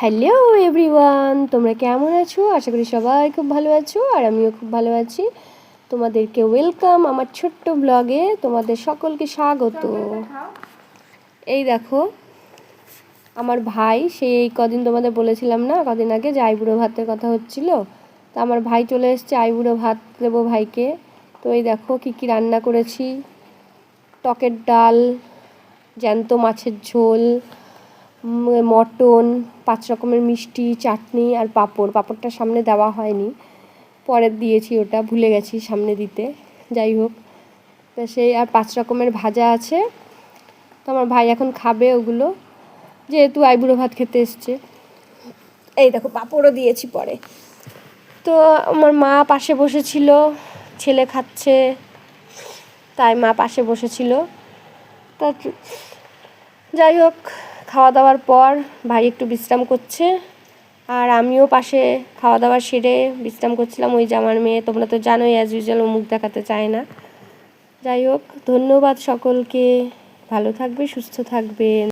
Hello everyone, তোমরা কেমন আছো? আশা করি সবাই খুব ভালো আছো, আর আমিও খুব ভালো আছি। তোমাদেরকে ওয়েলকাম আমার ছোট্ট ব্লগে, তোমাদের সকলকে স্বাগত। এই দেখো আমার ভাই, সেই কদিন তোমাদের বলেছিলাম না, কদিন আগে যে আইবুড়ো ভাতের কথা হচ্ছিল, তো আমার ভাই চলে এসছে, আইবুড়ো ভাত দেবো ভাইকে। তো এই দেখো কী কী রান্না করেছি: টকের ডাল, জ্যান্ত মাছের ঝোল, মটন, 5 রকমের মিষ্টি, চাটনি আর পাঁপড়টা সামনে দেওয়া হয়নি, পরে দিয়েছি, ওটা ভুলে গেছি সামনে দিতে। যাই হোক, তো সেই আর 5 রকমের ভাজা আছে। তো আমার ভাই এখন খাবে ওগুলো, যেহেতু আইবুড়ো ভাত খেতে এসছে। এই দেখো পাঁপড়ও দিয়েছি পরে। তো আমার মা পাশে বসেছিল, ছেলে খাচ্ছে তাই মা পাশে বসেছিল। তা যাই হোক, খাওয়া দাওয়ার পর ভাই একটু বিশ্রাম করছে, আর আমিও পাশে খাওয়া দাওয়া সেরে বিশ্রাম করছিলাম। ওই যে আমার মেয়ে, তোমরা তো জানোই, অ্যাজ ইউজুয়াল ও মুখ দেখাতে চায় না। যাই হোক, ধন্যবাদ সকলকে, ভালো থাকবে, সুস্থ থাকবেন।